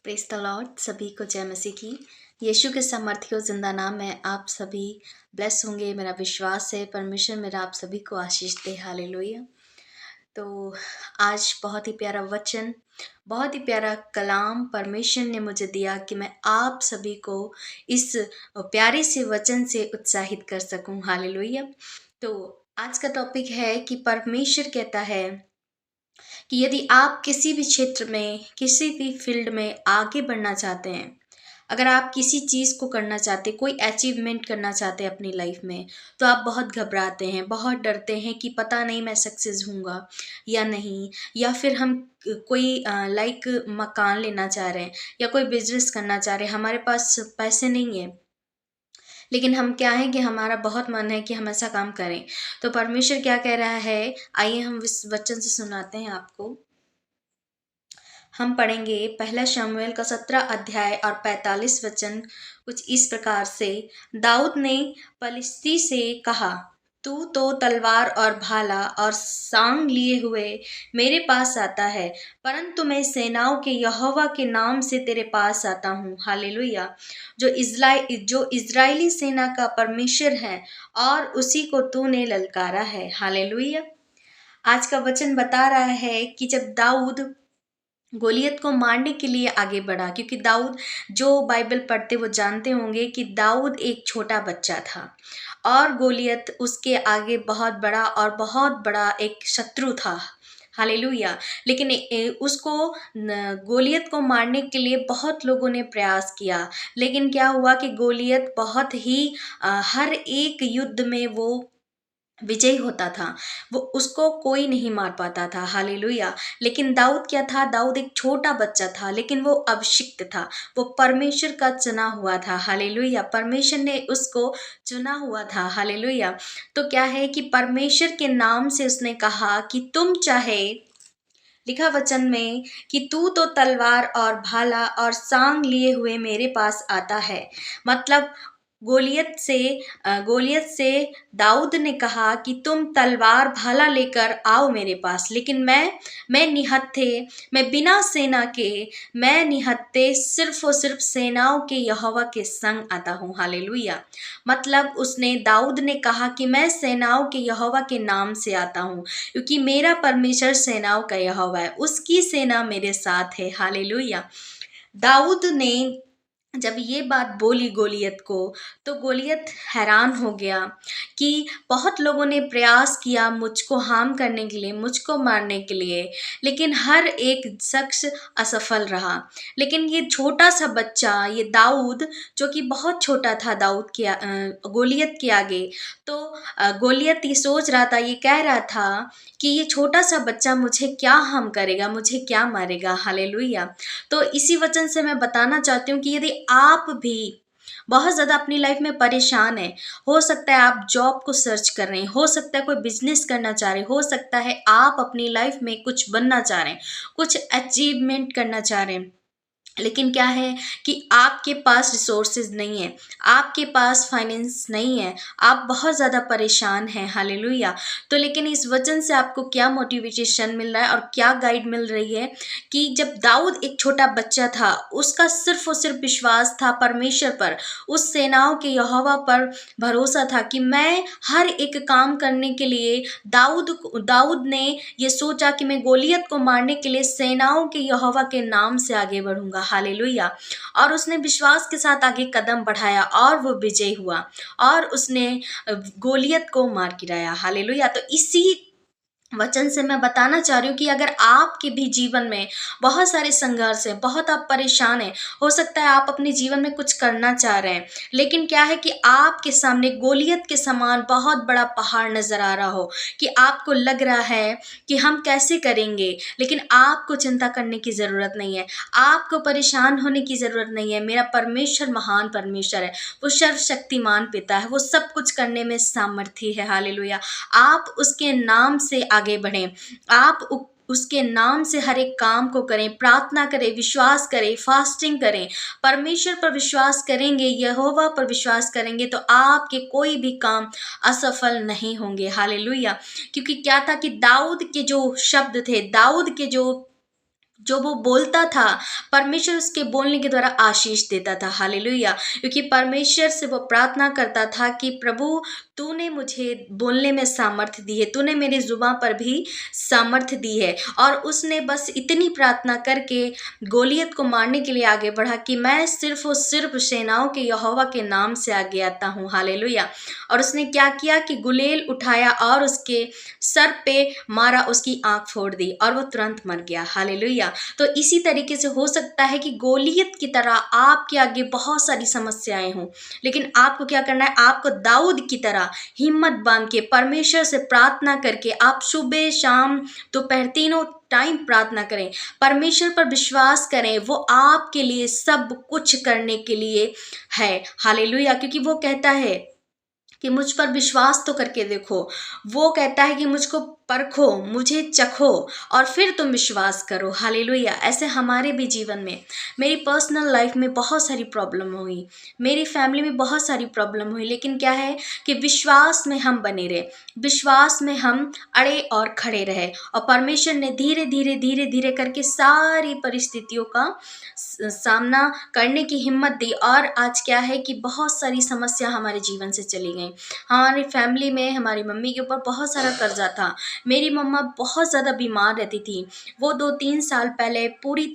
Praise the Lord. सभी को जय मसीह की। यीशु के सामर्थ्य जिंदा नाम में आप सभी ब्लेस होंगे, मेरा विश्वास है। परमेश्वर मेरा आप सभी को आशीष दे। हालेलुया। तो आज बहुत ही प्यारा वचन, बहुत ही प्यारा कलाम परमेश्वर ने मुझे दिया कि मैं आप सभी को इस प्यारे से वचन से उत्साहित कर सकूं। हालेलुया। तो आज का टॉपिक है कि परमेश्वर कहता है कि यदि आप किसी भी क्षेत्र में, किसी भी फील्ड में आगे बढ़ना चाहते हैं, अगर आप किसी चीज़ को करना चाहते, कोई अचीवमेंट करना चाहते हैं अपनी लाइफ में, तो आप बहुत घबराते हैं, बहुत डरते हैं कि पता नहीं मैं सक्सेस होऊंगा या नहीं। या फिर हम कोई मकान लेना चाह रहे हैं या कोई बिजनेस करना चाह रहे हैं, हमारे पास पैसे नहीं है, लेकिन हम क्या है कि हमारा बहुत मन है कि हम ऐसा काम करें। तो परमेश्वर क्या कह रहा है, आइए हम इस वचन से सुनाते हैं आपको। हम पढ़ेंगे पहला शमूएल का 17 अध्याय और 45 वचन कुछ इस प्रकार से। दाऊद ने पलिश्ती से कहा, तू तो तलवार और भाला और सांग लिए हुए मेरे पास आता है, परंतु मैं सेनाओं के यहोवा के नाम से तेरे पास आता हूँ। हालेलुया। जो इज़राइली सेना का परमेश्वर है और उसी को तूने ललकारा है। हालेलुया। आज का वचन बता रहा है कि जब दाऊद गोलियत को मारने के लिए आगे बढ़ा, क्योंकि दाऊद, जो बाइबल पढ़ते वो जानते होंगे कि दाऊद एक छोटा बच्चा था और गोलियत उसके आगे बहुत बड़ा और बहुत बड़ा एक शत्रु था। हालेलुया। लेकिन उसको गोलियत को मारने के लिए बहुत लोगों ने प्रयास किया, लेकिन क्या हुआ कि गोलियत बहुत ही हर एक युद्ध में वो विजयी होता था, वो उसको कोई नहीं मार पाता था। हालेलुया। लेकिन दाऊद क्या था, दाऊद एक छोटा बच्चा था, लेकिन वो अभिषिक्त था, वो परमेश्वर का चुना हुआ था। हालेलुया। परमेश्वर ने उसको चुना हुआ था। हालेलुया। तो क्या है कि परमेश्वर के नाम से उसने कहा कि तुम चाहे, लिखा वचन में कि तू तो तलवार और भाला और सांग लिए हुए मेरे पास आता है। मतलब गोलियत से दाऊद ने कहा कि तुम तलवार भाला लेकर आओ मेरे पास, लेकिन मैं निहत्थे, मैं बिना सेना के, मैं निहत्थे सिर्फ और सिर्फ सेनाओं के यहोवा के संग आता हूँ। हालेलुया। मतलब उसने, दाऊद ने कहा कि मैं सेनाओं के यहोवा के नाम से आता हूँ, क्योंकि मेरा परमेश्वर सेनाओं का यहोवा है, उसकी सेना मेरे साथ है। हालेलुया। दाऊद ने जब ये बात बोली गोलियत को, तो गोलियत हैरान हो गया कि बहुत लोगों ने प्रयास किया मुझको हार्म करने के लिए, मुझको मारने के लिए, लेकिन हर एक शख्स असफल रहा। लेकिन ये छोटा सा बच्चा, ये दाऊद, जो कि बहुत छोटा था गोलियत के आगे, तो गोलियत ये सोच रहा था, ये कह रहा था कि ये छोटा सा बच्चा मुझे क्या हार्म करेगा, मुझे क्या मारेगा। हालेलुया। तो इसी वचन से मैं बताना चाहती हूँ कि यदि आप भी बहुत ज़्यादा अपनी लाइफ में परेशान हैं, हो सकता है आप जॉब को सर्च कर रहे हैं, हो सकता है कोई बिजनेस करना चाह रहे हैं, हो सकता है आप अपनी लाइफ में कुछ बनना चाह रहे हैं, कुछ अचीवमेंट करना चाह रहे हैं, लेकिन क्या है कि आपके पास रिसोर्सेज नहीं है, आपके पास फाइनेंस नहीं है, आप बहुत ज़्यादा परेशान हैं। हालेलुया। तो लेकिन इस वचन से आपको क्या मोटिवेशन मिल रहा है और क्या गाइड मिल रही है कि जब दाऊद एक छोटा बच्चा था, उसका सिर्फ और सिर्फ विश्वास था परमेश्वर पर, उस सेनाओं के यहोवा पर भरोसा था कि मैं हर एक काम करने के लिए, दाऊद ने ये सोचा कि मैं गोलियत को मारने के लिए सेनाओं के यहोवा के नाम से आगे बढ़ूंगा। हालेलुया। और उसने विश्वास के साथ आगे कदम बढ़ाया और वो विजयी हुआ और उसने गोलियत को मार गिराया। हालेलुया। तो इसी वचन से मैं बताना चाह रही हूँ कि अगर आपके भी जीवन में बहुत सारे संघर्ष हैं, बहुत आप परेशान हैं, हो सकता है आप अपने जीवन में कुछ करना चाह रहे हैं, लेकिन क्या है कि आपके सामने गोलियत के समान बहुत बड़ा पहाड़ नजर आ रहा हो, कि आपको लग रहा है कि हम कैसे करेंगे, लेकिन आपको चिंता करने की ज़रूरत नहीं है, आपको परेशान होने की ज़रूरत नहीं है। मेरा परमेश्वर महान परमेश्वर है, वो सर्वशक्तिमान पिता है, वो सब कुछ करने में सामर्थ्य है। हालेलुया। आप उसके नाम से आगे बढ़ें, आप उसके नाम से हर एक काम को करें, प्रार्थना करें, विश्वास करें, फास्टिंग करें, परमेश्वर पर विश्वास करेंगे, यहोवा पर विश्वास करेंगे, तो आपके कोई भी काम असफल नहीं होंगे। हालेलुया। क्योंकि क्या था कि दाऊद के जो शब्द थे, दाऊद के जो जो वो बोलता था, परमेश्वर उसके बोलने के द्वारा आशीष देता था। हालेलुया! क्योंकि परमेश्वर से वो प्रार्थना करता था कि प्रभु, तूने मुझे बोलने में सामर्थ्य दी है, तूने मेरी ज़ुबान पर भी सामर्थ्य दी है। और उसने बस इतनी प्रार्थना करके गोलियत को मारने के लिए आगे बढ़ा कि मैं सिर्फ़ और सिर्फ़ सेनाओं के यहोवा के नाम से आगे आता हूँ। हालेलुया! और उसने क्या किया कि गुलेल उठाया और उसके सर पे मारा, उसकी आँख फोड़ दी और वो तुरंत मर गया। हालेलुया! तो इसी तरीके से हो सकता है कि गोलियत की तरह आपके आगे बहुत सारी समस्याएं हों, लेकिन आपको क्या करना है, आपको दाऊद की तरह हिम्मत बांध के परमेश्वर से प्रार्थना करके आप सुबह शाम दोपहर तीनों टाइम प्रार्थना करें, परमेश्वर पर विश्वास करें, वो आपके लिए सब कुछ करने के लिए है। हालेलुया! क्योंकि वो कहता है कि मुझ पर विश्वास तो करके देखो। वो कहता है कि मुझको परखो, मुझे चखो और फिर तुम विश्वास करो। हालेलुया! ऐसे हमारे भी जीवन में, मेरी पर्सनल लाइफ में बहुत सारी प्रॉब्लम हुई, मेरी फैमिली में बहुत सारी प्रॉब्लम हुई, लेकिन क्या है कि विश्वास में हम बने रहे, विश्वास में हम अड़े और खड़े रहे और परमेश्वर ने धीरे धीरे धीरे धीरे करके सारी परिस्थितियों का सामना करने की हिम्मत दी। और आज क्या है कि बहुत सारी समस्या हमारे जीवन से चली गई। हमारी फैमिली में हमारी मम्मी के ऊपर बहुत सारा कर्जा था। मेरी मम्मा बहुत ज़्यादा बीमार रहती थी। वो 2-3 साल पहले पूरी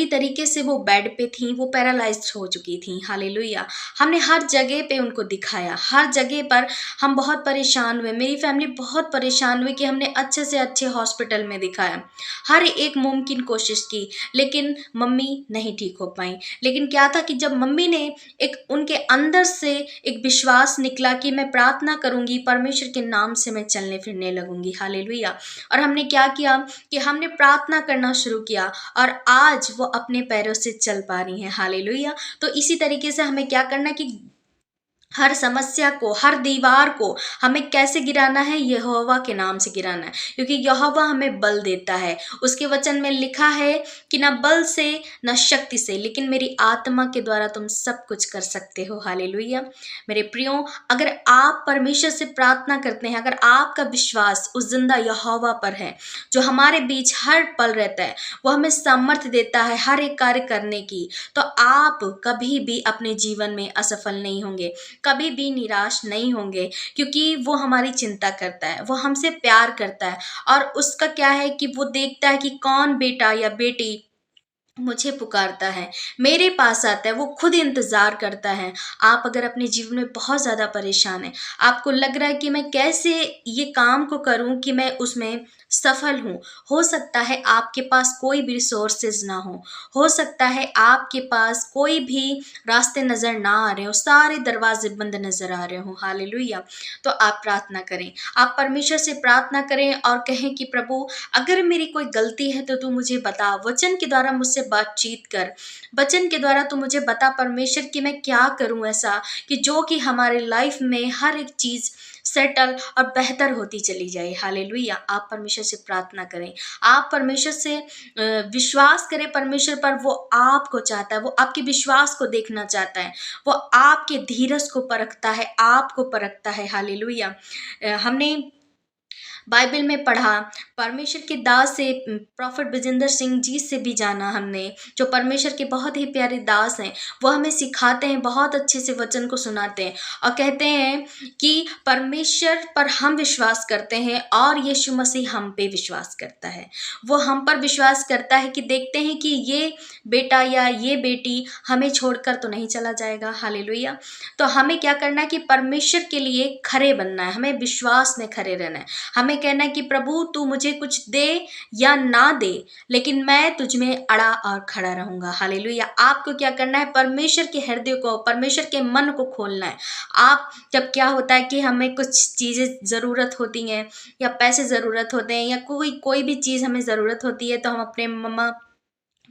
तरीके से वो बेड पे थीं, वो पैरालाइज़्ड हो चुकी थीं। हालेलुया! हमने हर जगह पे उनको दिखाया, हर जगह पर हम बहुत परेशान हुए, मेरी फैमिली बहुत परेशान हुई कि हमने अच्छे से अच्छे हॉस्पिटल में दिखाया, हर एक मुमकिन कोशिश की, लेकिन मम्मी नहीं ठीक हो पाईं। लेकिन क्या था कि जब मम्मी ने एक उनके अंदर से एक विश्वास निकला कि मैं प्रार्थना करूँगी, परमेश्वर के नाम से मैं चलने-फिरने लगूँगी। हालेलुया! और हमने क्या किया कि हमने प्रार्थना करना शुरू किया और आज वो अपने पैरों से चल पा रही हैं। हालेलुया! तो इसी तरीके से हमें क्या करना है कि हर समस्या को, हर दीवार को हमें कैसे गिराना है? यहोवा के नाम से गिराना है, क्योंकि यहोवा हमें बल देता है। उसके वचन में लिखा है कि ना बल से, ना शक्ति से, लेकिन मेरी आत्मा के द्वारा तुम सब कुछ कर सकते हो। हालेलुया! मेरे प्रियो, अगर आप परमेश्वर से प्रार्थना करते हैं, अगर आपका विश्वास उस ज़िंदा यहोवा पर है, जो हमारे बीच हर पल रहता है, वो हमें सामर्थ्य देता है हर एक कार्य करने की, तो आप कभी भी अपने जीवन में असफल नहीं होंगे, कभी भी निराश नहीं होंगे, क्योंकि वो हमारी चिंता करता है, वो हमसे प्यार करता है और उसका क्या है कि वो देखता है कि कौन बेटा या बेटी मुझे पुकारता है, मेरे पास आता है, वो खुद इंतज़ार करता है। आप अगर अपने जीवन में बहुत ज़्यादा परेशान हैं, आपको लग रहा है कि मैं कैसे ये काम को करूँ कि मैं उसमें सफल हूँ। हो सकता है आपके पास कोई भी रिसोर्सेज़ ना हो सकता है आपके पास कोई भी रास्ते नज़र ना आ रहे हों, सारे दरवाज़े बंद नज़र आ रहे हों। हालेलुया! तो आप प्रार्थना करें, आप परमेश्वर से प्रार्थना करें और कहें कि प्रभु, अगर मेरी कोई गलती है तो तू मुझे बता, वचन के द्वारा मुझसे बातचीत कर, वचन के द्वारा तू मुझे बता परमेश्वर कि मैं क्या करूं ऐसा कि जो कि हमारे लाइफ में हर एक चीज़ सेटल और बेहतर होती चली जाए। हालेलुया! आप परमेश्वर से प्रार्थना करें, आप परमेश्वर से विश्वास करें परमेश्वर पर। वो आपको चाहता है, वो आपके विश्वास को देखना चाहता है, वो आपके धीरज को परखता है, आपको परखता है। हालेलुया! हमने बाइबल में पढ़ा, परमेश्वर के दास से प्रॉफेट विजेंद्र सिंह जी से भी जाना हमने, जो परमेश्वर के बहुत ही प्यारे दास हैं। वो हमें सिखाते हैं, बहुत अच्छे से वचन को सुनाते हैं और कहते हैं कि परमेश्वर पर हम विश्वास करते हैं और यीशु मसीह हम पे विश्वास करता है। वो हम पर विश्वास करता है कि देखते हैं कि ये बेटा या ये बेटी हमें छोड़कर तो नहीं चला जाएगा। हालेलुया! तो हमें क्या करना है कि परमेश्वर के लिए खरे बनना है, हमें विश्वास में खरे रहना है। हमें कहना है कि प्रभु, तू मुझे कुछ दे या ना दे, लेकिन मैं तुझ में अड़ा और खड़ा रहूंगा। हालेलुया! आपको क्या करना है? परमेश्वर के हृदय को, परमेश्वर के मन को खोलना है। आप जब क्या होता है कि हमें कुछ चीज़ें ज़रूरत होती हैं या पैसे ज़रूरत होते हैं या कोई कोई भी चीज़ हमें ज़रूरत होती है, तो हम अपने मम्मा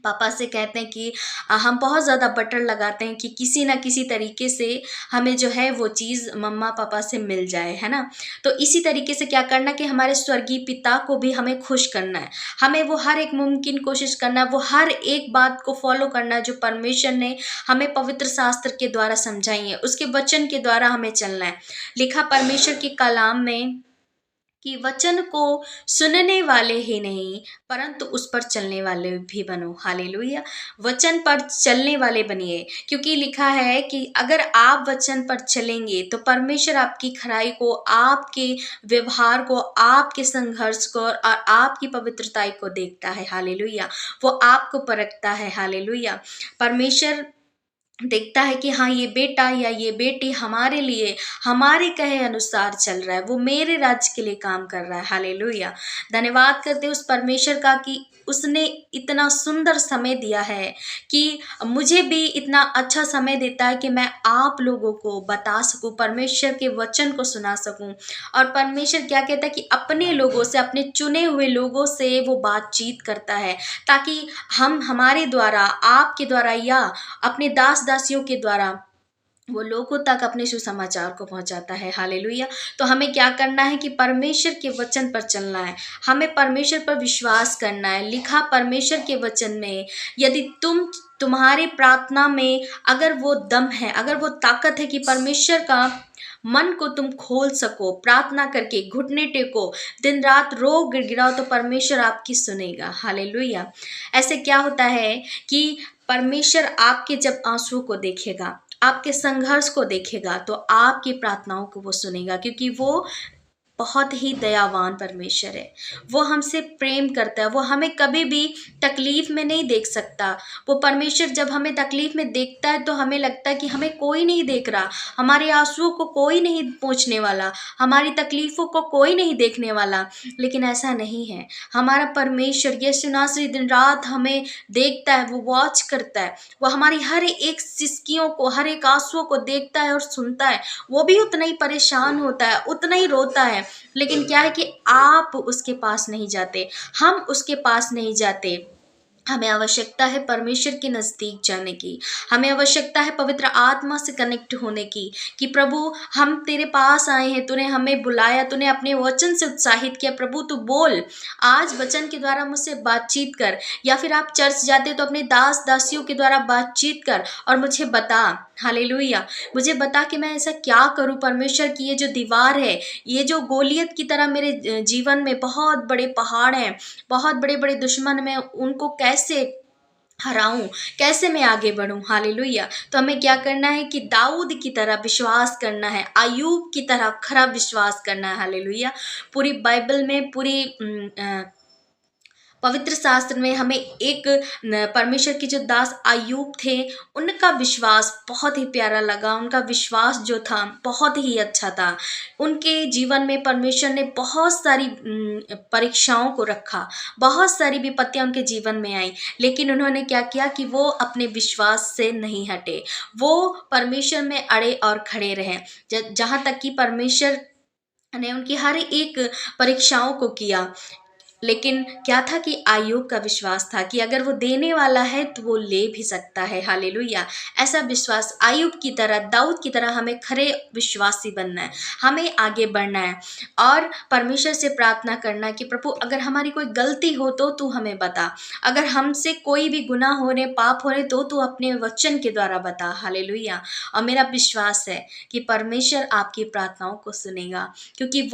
पापा से कहते हैं कि हम बहुत ज़्यादा बटर लगाते हैं कि किसी न किसी तरीके से हमें जो है वो चीज़ मम्मा पापा से मिल जाए, है ना? तो इसी तरीके से क्या करना कि हमारे स्वर्गीय पिता को भी हमें खुश करना है। हमें वो हर एक मुमकिन कोशिश करना है, वो हर एक बात को फ़ॉलो करना है जो परमेश्वर ने हमें पवित्र शास्त्र के द्वारा समझाई है, उसके वचन के द्वारा हमें चलना है। लिखा परमेश्वर के कलाम में कि वचन को सुनने वाले ही नहीं परंतु उस पर चलने वाले भी बनो। हालेलुया। वचन पर चलने वाले बनिए, क्योंकि लिखा है कि अगर आप वचन पर चलेंगे तो परमेश्वर आपकी खराई को, आपके व्यवहार को, आपके संघर्ष को और आपकी पवित्रता को देखता है। हालेलुया। वो आपको परखता है। हालेलुया। परमेश्वर देखता है कि हाँ, ये बेटा या ये बेटी हमारे लिए, हमारे कहे अनुसार चल रहा है, वो मेरे राज्य के लिए काम कर रहा है। हालेलुया। धन्यवाद करते उस परमेश्वर का कि उसने इतना सुंदर समय दिया है, कि मुझे भी इतना अच्छा समय देता है कि मैं आप लोगों को बता सकूं, परमेश्वर के वचन को सुना सकूं। और परमेश्वर क्या कहता है कि अपने लोगों से, अपने चुने हुए लोगों से वो बातचीत करता है, ताकि हम, हमारे द्वारा, आपके द्वारा या अपने दास दासियों के द्वारा वो लोगों तक अपने सुसमाचार को पहुंचाता है। हालेलुया। तो हमें क्या करना है कि परमेश्वर के वचन पर चलना है, हमें परमेश्वर पर विश्वास करना है। लिखा परमेश्वर के वचन में, यदि तुम्हारे प्रार्थना में अगर वो दम है, अगर वो ताकत है कि परमेश्वर का मन को तुम खोल सको, प्रार्थना करके घुटने टेको, दिन रात रो गिड़गिड़ाओ, तो परमेश्वर आपकी सुनेगा। हालेलुया। ऐसे क्या होता है कि परमेश्वर आपके जब आंसू को देखेगा, आपके संघर्ष को देखेगा, तो आपकी प्रार्थनाओं को वो सुनेगा, क्योंकि वो बहुत ही दयावान परमेश्वर है। वो हमसे प्रेम करता है, वो हमें कभी भी तकलीफ में नहीं देख सकता। वो परमेश्वर जब हमें तकलीफ में देखता है तो हमें लगता है कि हमें कोई नहीं देख रहा, हमारे आंसुओं को कोई नहीं पहुंचने वाला, हमारी तकलीफों को कोई नहीं देखने वाला। लेकिन ऐसा नहीं है। हमारा परमेश्वर यीशु नासरी दिन रात हमें देखता है, वो वॉच करता है, वो हमारी हर एक सिसकियों को, हर एक आंसुओं को देखता है और सुनता है। वो भी उतना ही परेशान होता है, उतना ही रोता है, लेकिन क्या है कि आप उसके पास नहीं जाते, हम उसके पास नहीं जाते। हमें आवश्यकता है परमेश्वर के नज़दीक जाने की, हमें आवश्यकता है पवित्र आत्मा से कनेक्ट होने की, कि प्रभु हम तेरे पास आए हैं, तूने हमें बुलाया, तूने अपने वचन से उत्साहित किया, प्रभु तू बोल, आज वचन के द्वारा मुझसे बातचीत कर। या फिर आप चर्च जाते तो अपने दास दासियों के द्वारा बातचीत कर और मुझे बता। हालेलुया। मुझे बता कि मैं ऐसा क्या करूं परमेश्वर की, ये जो दीवार है, ये जो गोलियत की तरह मेरे जीवन में बहुत बड़े पहाड़ हैं, बहुत बड़े बड़े दुश्मन, मैं उनको कैसे हराऊं, कैसे मैं आगे बढ़ूं। हालेलुया। तो हमें क्या करना है कि दाऊद की तरह विश्वास करना है, अय्यूब की तरह खरा विश्वास करना है। हालेलुया। पूरी बाइबल में, पूरी पवित्र शास्त्र में हमें एक परमेश्वर के जो दास अय्यूब थे, उनका विश्वास बहुत ही प्यारा लगा। उनका विश्वास जो था बहुत ही अच्छा था। उनके जीवन में परमेश्वर ने बहुत सारी परीक्षाओं को रखा, बहुत सारी विपत्तियां उनके जीवन में आई, लेकिन उन्होंने क्या किया कि वो अपने विश्वास से नहीं हटे, वो परमेश्वर में अड़े और खड़े रहे, जहाँ तक कि परमेश्वर ने उनकी हर एक परीक्षाओं को किया। लेकिन क्या था कि अय्यूब का विश्वास था कि अगर वो देने वाला है तो वो ले भी सकता है। हालेलुया। ऐसा विश्वास अय्यूब की तरह, दाऊद की तरह हमें खरे विश्वासी बनना है, हमें आगे बढ़ना है और परमेश्वर से प्रार्थना करना कि प्रभु अगर हमारी कोई गलती हो तो तू हमें बता, अगर हमसे कोई भी गुनाह हो रहे, पाप हो रहे, तो तू अपने वचन के द्वारा बता। हालेलुया। और मेरा विश्वास है कि परमेश्वर आपकी प्रार्थनाओं को सुनेगा, क्योंकि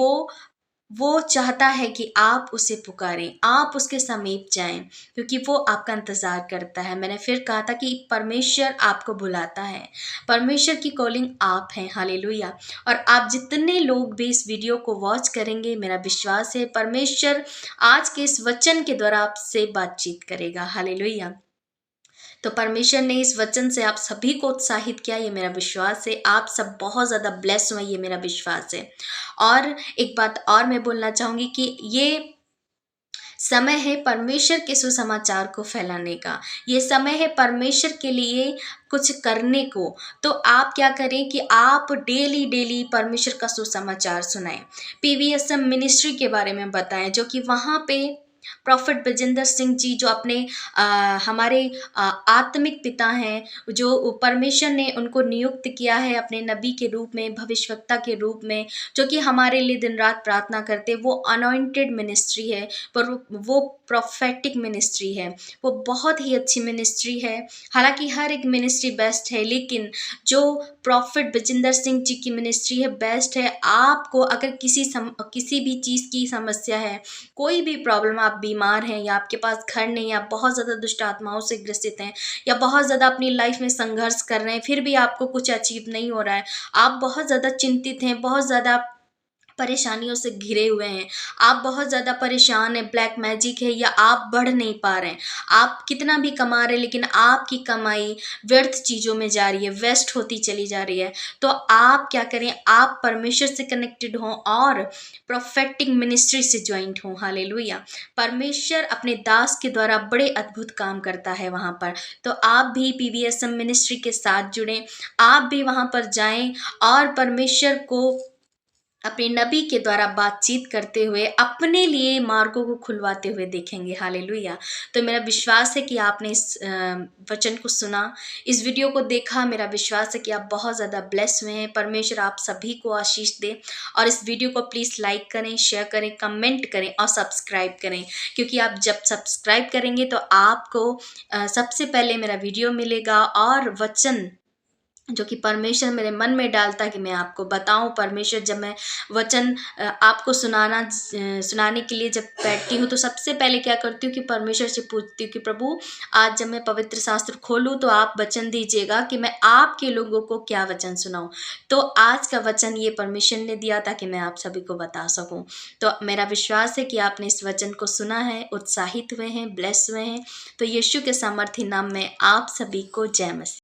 वो चाहता है कि आप उसे पुकारें, आप उसके समीप जाएं, क्योंकि वो आपका इंतज़ार करता है। मैंने फिर कहा था कि परमेश्वर आपको बुलाता है, परमेश्वर की कॉलिंग आप हैं। हालेलुया। और आप जितने लोग भी इस वीडियो को वॉच करेंगे, मेरा विश्वास है परमेश्वर आज के इस वचन के द्वारा आपसे बातचीत करेगा। हालेलुया। तो परमेश्वर ने इस वचन से आप सभी को उत्साहित किया, ये मेरा विश्वास है। आप सब बहुत ज़्यादा ब्लेस हुए, ये मेरा विश्वास है। और एक बात और मैं बोलना चाहूँगी कि ये समय है परमेश्वर के सुसमाचार को फैलाने का, ये समय है परमेश्वर के लिए कुछ करने को। तो आप क्या करें कि आप डेली डेली परमेश्वर का सुसमाचार सुनाएं, पीवीएसएम मिनिस्ट्री के बारे में बताएं, जो कि वहाँ पे प्रॉफिट बजिंदर सिंह जी जो अपने हमारे आत्मिक पिता हैं, जो परमेश्वर ने उनको नियुक्त किया है अपने नबी के रूप में, भविष्यवक्ता के रूप में, जो कि हमारे लिए दिन रात प्रार्थना करते, वो अनॉइंटेड मिनिस्ट्री है, पर वो प्रोफेटिक मिनिस्ट्री है, वो बहुत ही अच्छी मिनिस्ट्री है। हालांकि हर एक मिनिस्ट्री बेस्ट है, लेकिन जो प्रॉफिट बजिंदर सिंह जी की मिनिस्ट्री है बेस्ट है। आपको अगर किसी भी चीज़ की समस्या है, कोई भी प्रॉब्लम, आप बीमार हैं या आपके पास घर नहीं है, आप बहुत ज़्यादा दुष्ट आत्माओं से ग्रसित हैं या बहुत ज़्यादा अपनी लाइफ में संघर्ष कर रहे हैं, फिर भी आपको कुछ अचीव नहीं हो रहा है, आप बहुत ज़्यादा चिंतित हैं, बहुत ज़्यादा परेशानियों से घिरे हुए हैं, आप बहुत ज़्यादा परेशान हैं, ब्लैक मैजिक है या आप बढ़ नहीं पा रहे हैं, आप कितना भी कमा रहे हैं लेकिन आपकी कमाई व्यर्थ चीज़ों में जा रही है, वेस्ट होती चली जा रही है, तो आप क्या करें, आप परमेश्वर से कनेक्टेड हों और प्रोफेटिक मिनिस्ट्री से ज्वाइंट हों। हालेलुया। परमेश्वर अपने दास के द्वारा बड़े अद्भुत काम करता है वहाँ पर, तो आप भी पीवीएसएम मिनिस्ट्री के साथ जुड़ें, आप भी वहाँ पर जाएं और परमेश्वर को अपने नबी के द्वारा बातचीत करते हुए अपने लिए मार्गों को खुलवाते हुए देखेंगे। हालेलुया। तो मेरा विश्वास है कि आपने इस वचन को सुना, इस वीडियो को देखा, मेरा विश्वास है कि आप बहुत ज़्यादा ब्लेस हुए हैं। परमेश्वर आप सभी को आशीष दे और इस वीडियो को प्लीज़ लाइक करें, शेयर करें, कमेंट करें और सब्सक्राइब करें, क्योंकि आप जब सब्सक्राइब करेंगे तो आपको सबसे पहले मेरा वीडियो मिलेगा और वचन जो कि परमेश्वर मेरे मन में डालता है कि मैं आपको बताऊं। परमेश्वर जब मैं वचन आपको सुनाने के लिए जब बैठती हूँ तो सबसे पहले क्या करती हूँ कि परमेश्वर से पूछती हूँ कि प्रभु आज जब मैं पवित्र शास्त्र खोलूँ तो आप वचन दीजिएगा कि मैं आपके लोगों को क्या वचन सुनाऊं। तो आज का वचन ये परमेश्वर ने दिया था कि मैं आप सभी को बता सकूं। तो मेरा विश्वास है कि आपने इस वचन को सुना है, उत्साहित हुए हैं, ब्लेस हुए हैं। तो यीशु के सामर्थी नाम में आप सभी को जय मसीह।